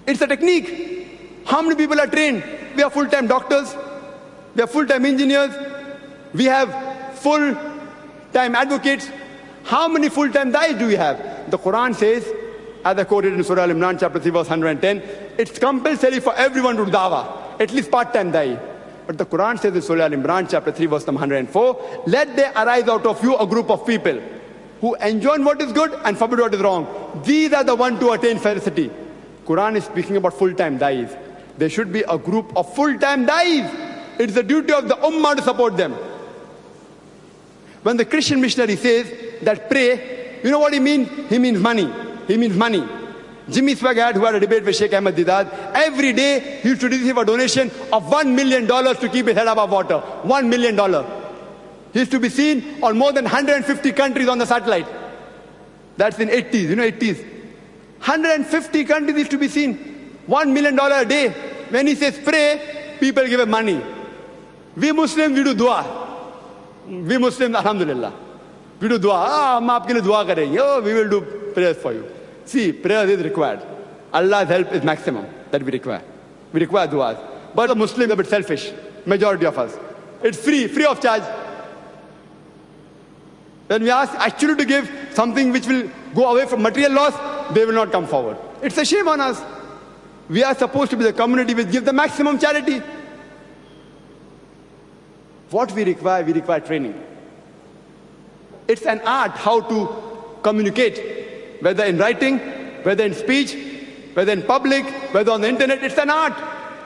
It's a technique. How many people are trained? We have full-time doctors, we have full-time engineers, we have full-time advocates. How many full-time da'is do we have? The Qur'an says, as I quoted in Surah Al-Imran, chapter 3, verse 110, it's compulsory for everyone to do da'wah, at least part-time da'i. But the Qur'an says in Surah Al-Imran, chapter 3, verse number 104, let there arise out of you a group of people who enjoin what is good and forbid what is wrong. These are the ones to attain felicity. Quran is speaking about full-time da'is. There should be a group of full-time da'is. It's the duty of the ummah to support them. When the Christian missionary says that pray, you know what he means? He means money. He means money. Jimmy Swaggart, who had a debate with Sheikh Ahmed Didat, every day he used to receive a donation of $1 million to keep his head above water. $1 million. He used to be seen on more than 150 countries on the satellite. That's in 80s, you know, 80s. 150 countries used to be seen. $1 million a day. When he says pray, people give him money. We Muslims, we do dua. We Muslims, alhamdulillah, we do dua. Hum aapke liye dua karenge. Oh, we will do prayers for you. See, prayer is required. Allah's help is maximum that we require. We require duas. But the Muslims are a bit selfish, majority of us. It's free of charge. When we ask actually to give something which will go away from material loss, they will not come forward. It's a shame on us. We are supposed to be the community which gives the maximum charity. What we require training. It's an art how to communicate, whether in writing, whether in speech, whether in public, whether on the internet. It's an art.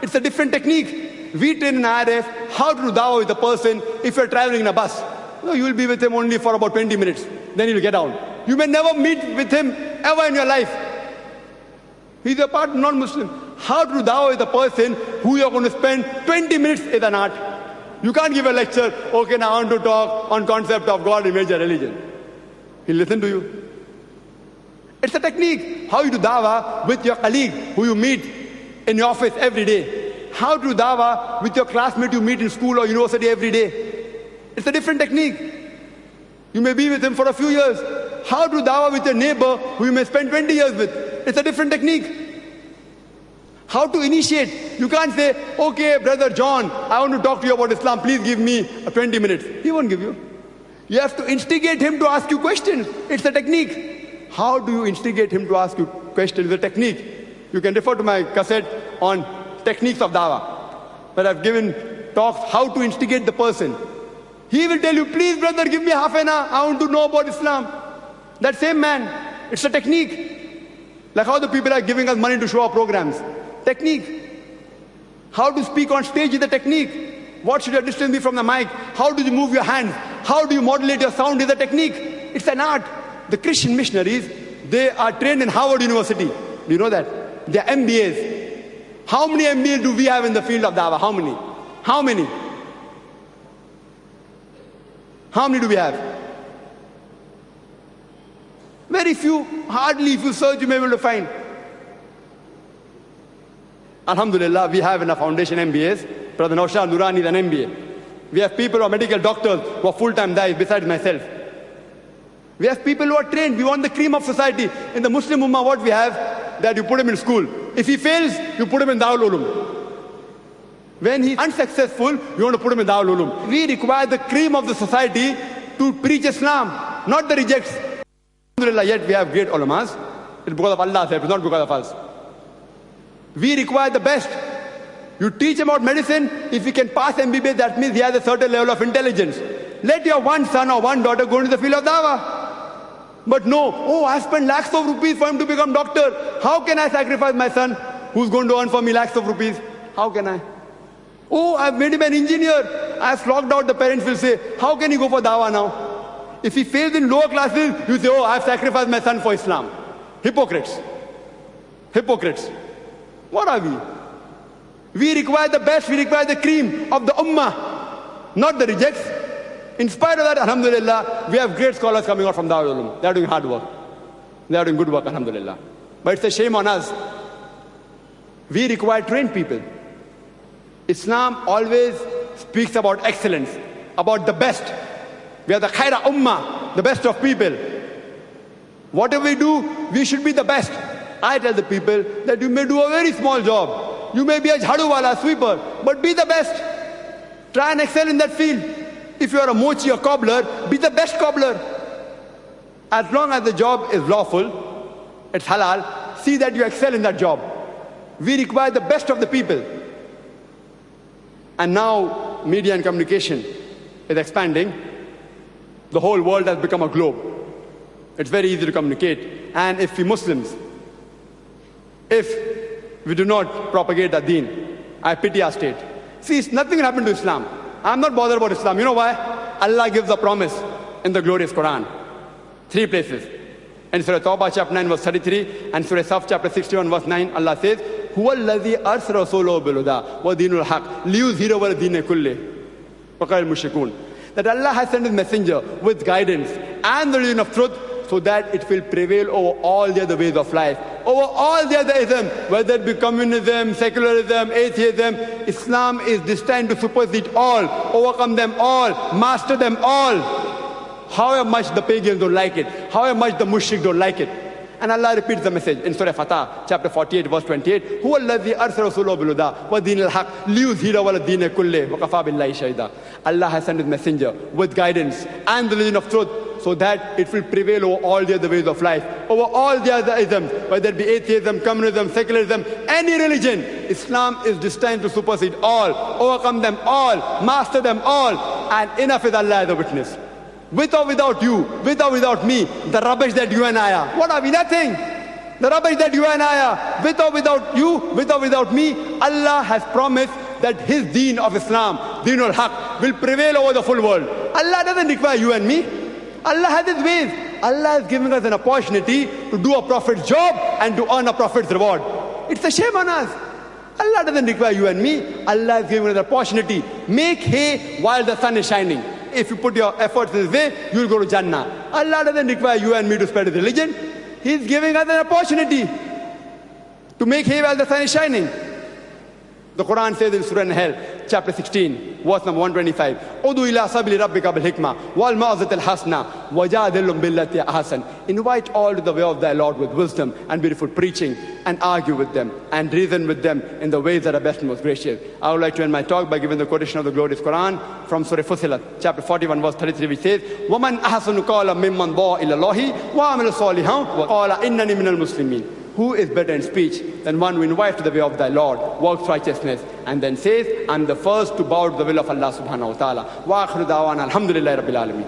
It's a different technique. We train in IRF how to do dawah with a person if you're traveling in a bus. No, you will be with him only for about 20 minutes. Then you'll get down. You may never meet with him ever in your life. He's a part non-Muslim. How to do dawah with a person who you're going to spend 20 minutes is an art. You can't give a lecture, okay, now I want to talk on concept of God in major religion. He'll listen to you. It's a technique. How you do dawah with your colleague who you meet in your office every day. How to do dawah with your classmate you meet in school or university every day. It's a different technique. You may be with him for a few years. How to do dawah with your neighbor who you may spend 20 years with. It's a different technique. How to initiate. You can't say, okay, brother John, I want to talk to you about Islam. Please give me 20 minutes. He won't give you. You have to instigate him to ask you questions. It's a technique. How do you instigate him to ask you questions? It's a technique. You can refer to my cassette on techniques of dawah, where I've given talks how to instigate the person. He will tell you, please brother, give me half an hour. I want to know about Islam. That same man. It's a technique. Like how the people are giving us money to show our programs. Technique. How to speak on stage is a technique. What should your distance be from the mic? How do you move your hands? How do you modulate your sound is a technique. It's an art. The Christian missionaries, they are trained in Harvard University. Do you know that? They are MBAs. How many MBAs do we have in the field of dawah? How many? How many? How many do we have? Very few. Hardly. If you search, you may be able to find. Alhamdulillah, we have in our foundation MBAs. Brother Naushad Nurani is an MBA. We have people who are medical doctors who are full-time da'is besides myself. We have people who are trained. We want the cream of society. In the Muslim Ummah, what we have, that you put him in school. If he fails, you put him in Darul Ulum. When he's unsuccessful, you want to put him in Darul Ulum. We require the cream of the society to preach Islam, not the rejects. Alhamdulillah, yet we have great ulamas. It's because of Allah's help, it's not because of us. We require the best. You teach him about medicine. If he can pass MBBS, that means he has a certain level of intelligence. Let your one son or one daughter go into the field of dawah. But no, oh, I spent lakhs of rupees for him to become doctor. How can I sacrifice my son who's going to earn for me lakhs of rupees? How can I? Oh, I've made him an engineer. I've flogged out. The parents will say, how can he go for dawah now? If he fails in lower classes, you say, oh, I've sacrificed my son for Islam. Hypocrites. Hypocrites. What are we? We require the best, we require the cream of the ummah, not the rejects. In spite of that, alhamdulillah, we have great scholars coming out from Darul Ulum. They are doing hard work. They are doing good work, alhamdulillah. But it's a shame on us. We require trained people. Islam always speaks about excellence, about the best. We are the khaira ummah, the best of people. Whatever we do, we should be the best. I tell the people that you may do a very small job. You may be a jhadu wala, sweeper, but be the best. Try and excel in that field. If you are a mochi or cobbler, be the best cobbler. As long as the job is lawful, it's halal, see that you excel in that job. We require the best of the people. And now media and communication is expanding. The whole world has become a globe. It's very easy to communicate. And if we Muslims, if we do not propagate the deen, I pity our state. See, nothing happened to Islam. I'm not bothered about Islam. You know why? Allah gives a promise in the glorious Qur'an. 3 places. In Surah Tawbah chapter 9 verse 33 and Surah Saf chapter 61 verse 9, Allah says, هُوَ الَّذِي أَرْسَلَ رَسُولَهُ بِالْهُدَى وَدِينُ الْحَقِّ لِيُظْهِرَهُ عَلَى الدِّينِ كُلِّهِ وَقَالَ الْمُشْرِكُونَ. That Allah has sent His messenger with guidance and the religion of truth so that it will prevail over all the other ways of life, over all the other ism, whether it be communism, secularism, atheism. Islam is destined to supersede all, overcome them all, master them all. However much the pagans don't like it, however much the mushrik don't like it. And Allah repeats the message in Surah Fatah, chapter 48, verse 28. هُوَ الَّذِي أَرْسَلَ رَسُولَهُ بِالْهُدَى وَدِينِ الْحَقِّ لِيُظْهِرَهُ عَلَى الدِّينِ كُلِّهِ وَكَفَىٰ بِاللَّهِ شَهِيدًا. Allah has sent His messenger with guidance and the religion of truth so that it will prevail over all the other ways of life, over all the other isms, whether it be atheism, communism, secularism, any religion. Islam is destined to supersede all, overcome them all, master them all. And enough is Allah as a witness. With or without you, with or without me, the rubbish that you and I are. What are we? Nothing. The rubbish that you and I are, with or without you, with or without me, Allah has promised that His deen of Islam, Deenul Haq, will prevail over the full world. Allah doesn't require you and me. Allah has His ways. Allah is giving us an opportunity to do a prophet's job and to earn a prophet's reward. It's a shame on us. Allah doesn't require you and me. Allah is giving us an opportunity. Make hay while the sun is shining. If you put your efforts in His way, you will go to Jannah. Allah doesn't require you and me to spread His religion. He's giving us an opportunity to make hay while the sun is shining. The Qur'an says in Surah An-Nahl, chapter 16, verse number 125, "Udu ila sabili rabbika bil hikmah wal ma'zatil hasna wajadilhum billati ahsan." Invite all to the way of thy Lord with wisdom and beautiful preaching, and argue with them and reason with them in the ways that are best and most gracious. I would like to end my talk by giving the quotation of the glorious Qur'an from Surah Fussilat, chapter 41, verse 33, which says, "Waman ahsanu qawlan mimman da'a ila Allahi wa amila salihan wa qala innani minal muslimin." Who is better in speech than one who invites to the way of thy Lord, works righteousness, and then says, "I'm the first to bow to the will of Allah subhanahu wa ta'ala." Wa akhiru da'wana alhamdulillahi rabbil alameen.